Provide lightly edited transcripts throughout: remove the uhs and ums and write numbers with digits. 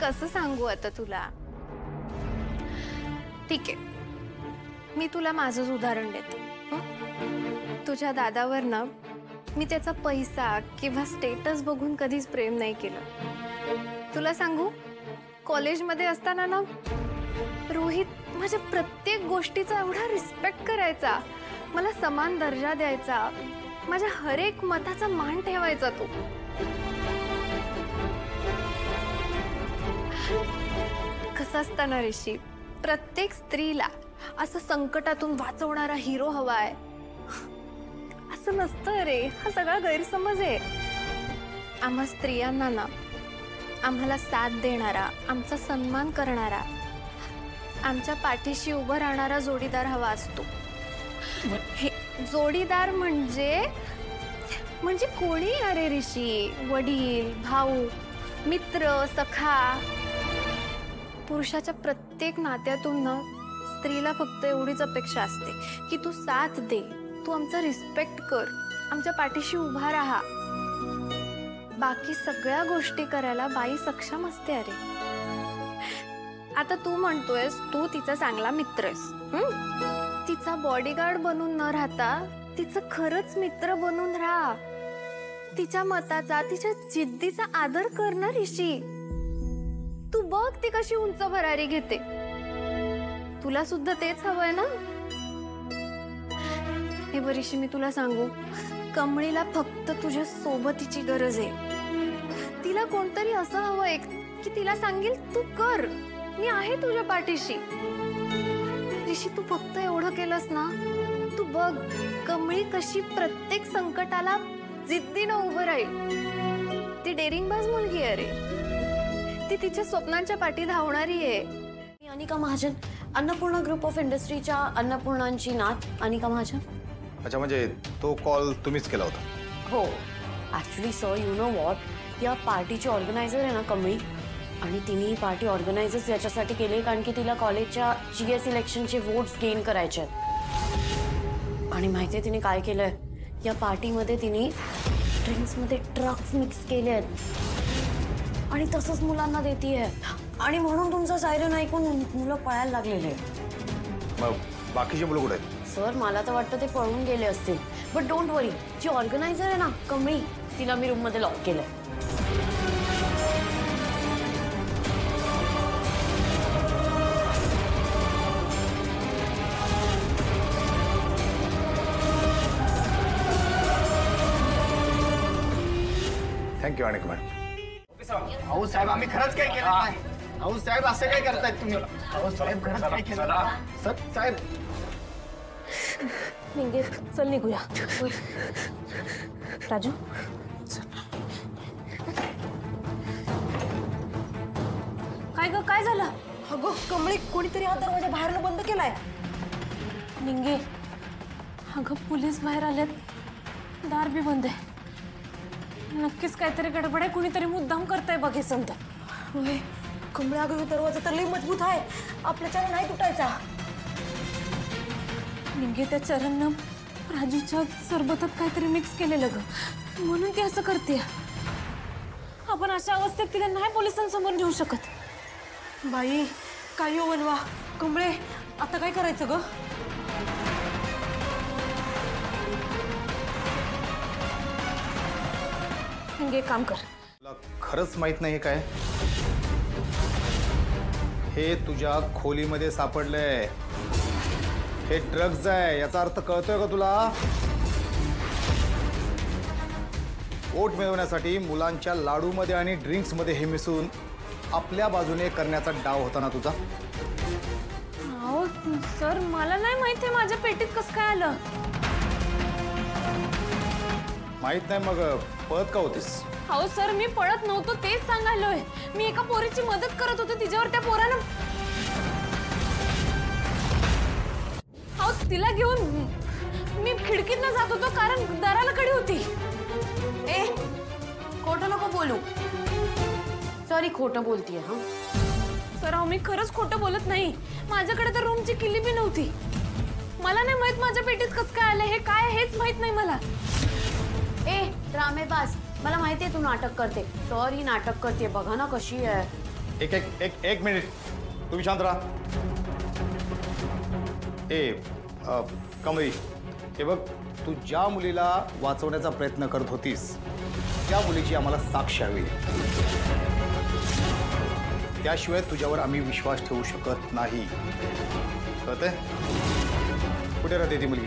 कसं सांगू आता तुला? ठीक आहे, मी तुला माझंच उदाहरण देते. तुझ्या दादावर ना मी त्याचा पैसा किंवा स्टेटस बघून कधीच प्रेम नाही केलं. तुला सांगू, कॉलेजमध्ये असताना ना रोहित माझ्या प्रत्येक गोष्टीचा एवढा रिस्पेक्ट करायचा, मला समान दर्जा द्यायचा, माझ्या हर एक मताचा मान ठेवायचा. तो कसं असतं ना ऋषी, प्रत्येक स्त्रीला असं संकटातून वाचवणारा हिरो हवाय असं नसतं रे. हा सगळा गैरसमज आहे. आम्हा स्त्रियांना ना आम्हाला साथ देणारा, आमचा सन्मान करणारा, आमच्या पाठीशी उभं राहणारा जोडीदार हवा असतो. हे जोडीदार म्हणजे कोणी? अरे ऋषी, वडील, भाऊ, मित्र, सखा. पुरुषाच्या प्रत्येक नात्यातून ना स्त्रीला फक्त एवढीच अपेक्षा असते की तू साथ दे, तू आमचा रिस्पेक्ट कर, आमच्या पाठीशी उभा राहा. बाकी सगळ्या गोष्टी करायला बाई सक्षम असते. अरे आता तू म्हणतोयस तू तिचा चांगला मित्र आहेस. तिचा बॉडीगार्ड बनून न राहता तिचं खरंच मित्र बनून राहा. तिच्या मताचा, तिच्या जिद्दीचा आदर करणार ऋषी. तू बघ ती कशी उंच भरारी घेते. तुला सुद्धा तेच हवंय ना? हे बघ ऋषी, मी तुला सांगू, कमळीला फक्त तुझ्या सोबतीची गरज आहे. तिला कोणतरी असं हवंय की तिला सांगेल तू कर, मी आहे तुझ्या पाठीशी. ऋषी, तू फक्त एवढं केलंस ना, तू बघ कमळी कशी प्रत्येक संकटाला जिद्दीनं उभं राहील. ती डेअरिंगबाज मुलगी आहे रे. ती तिच्या स्वप्नांच्या पाठी धावणारी आहे. अनिका महाजन, अन्नपूर्णा ग्रुप ऑफ इंडस्ट्रीच्या अन्नपूर्णांची नात अनिका महाजन. अच्छा, म्हणजे तो कॉल तुम्हीच केला होता? हो. Actually sir, you know what, या पार्टीची ऑर्गनायझर आहे ना कमळी, आणि तिने ही पार्टी ऑर्गनायझर्स याच्यासाठी केली कारण की तिला कॉलेजच्या GS इलेक्शनचे वोट्स गेन करायचे आहेत. आणि माहिती आहे तिने काय केलंय? या पार्टीमध्ये तिने ड्रिंक्समध्ये ड्रग्स मिक्स केले आहेत आणि तसंच मुलांना देतीये. आणि म्हणून तुमचं सायरन ऐकून मुलं पळायला लागलेले. मग बाकीचे मुलं कुठे आहेत? सर, मला तर वाटतं ते पळून गेले असतील. बट डोंट वरी, जी ऑर्गनायझर आहे ना कमळी, तिला मी रूममध्ये लॉक केलंय. Thank you Anika madam. अहो साहेब, आम्ही खरंच काही केलं नाही. अहो साहेब, असं काय करतायत तुम्ही? अहो साहेब, खरंच काय केलं? साहेब, निघे, चल निघूया. राजू, काय ग, काय झालं? अगं कमळी, कोणीतरी हा दरवाजा बाहेरनं बंद केलाय. निघे. अगं पोलीस बाहेर आलेत, दार बी बंद आहे. नक्कीच काहीतरी गडबड आहे. कुणीतरी मुद्दाम करताय बघ हे संत. कमळी, अगं दरवाजा तर लई मजबूत आहे, आपल्याच्यानं नाही तुटायचा. निघे, त्या चरणनं राजूच्या सरबतात काहीतरी मिक्स केलेलं ग, म्हणून ती असं करते. आपण अशा अवस्थेत तिला नाही पोलिसांसमोर नेऊ शकत. बाई, काय हो बनवा. कमळे, आता काय करायचं ग? निघे, काम कर. तुला खरंच माहित नाही काय? हे तुझ्या खोलीमध्ये सापडलंय. हे ड्रग्ज आहे, याचा अर्थ कळतोय का तुला? वोट मिळवण्यासाठी मुलांच्या लाडूमध्ये आणि ड्रिंक्समध्ये हे मिसळून आपल्या बाजूने करण्याचा डाव होता ना तुझा? अहो सर, मला नाही माहिती आहे माझ्या पेटीत कसं काय आलं. माहित नाही मग पळत का होतीस? अहो सर, मी पळत नव्हतो, तेच सांगायलोय. मी एका पोरीची मदत करत होते. तिच्यावर त्या पोरानं, अहो तिला घेऊन मी खिडकीतनं जात होतो कारण दाराला कडी होती. ए, खोटं नको बोलू. सॉरी, खोटं बोलतीये. हा सर, अहो मी खरंच खोटं बोलत नाही. माझ्याकडे तर रूमची किल्ली बी नव्हती. मला नाही माहित माझ्या पेटीत कसं काय आलं. हे काय हेच माहित नाही मला. ए रामेबाज, मला माहिती आहे तू नाटक करते. सॉरी, नाटक करते. बघा ना कशी आहे. एक मिनिट, तुम्ही शांत राहा. कमळी, हे बघ, तू ज्या मुलीला वाचवण्याचा प्रयत्न करत होतीस त्या मुलीची आम्हाला साक्ष हवी. त्याशिवाय तुझ्यावर आम्ही विश्वास ठेवू शकत नाही. कळतंय? कुठे राहते ती मुलगी?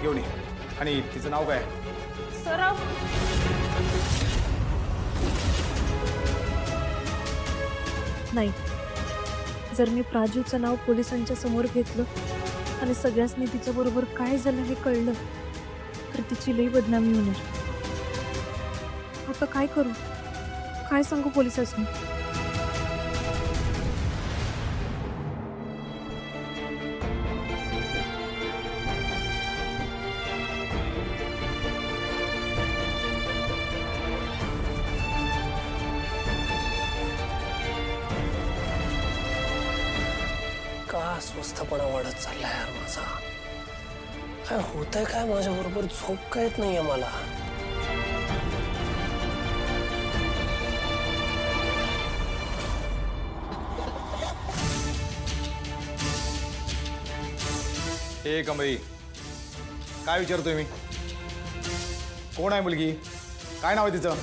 घेऊन ये. आणि तिचं नाव काय? सराव. नाही, जर मी प्राजूचं नाव पोलिसांच्या समोर घेतलं आणि सगळ्यांनी तिच्याबरोबर काय झालं हे कळलं तर तिची लई बदनामी होणार. आता काय करू? काय सांगू पोलिसांनी? का अस्वस्थपणा वाढत चाललाय यार माझा. काय होतंय काय माझ्याबरोबर? झोप काय येत नाहीये मला. हे कमळी, काय विचारतोय मी? कोण आहे मुलगी? काय नाव आहे तिचं?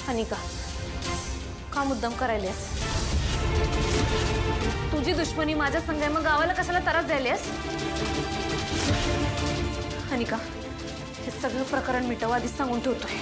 अनिका, का मुद्दाम करायलीस? तुझी दुश्मनी माझ्या संग आहे, मग गावाला कशाला त्रास द्यायलीस? अनिका, हे सगळं प्रकरण मिटव, आधीच सांगून ठेवतोय.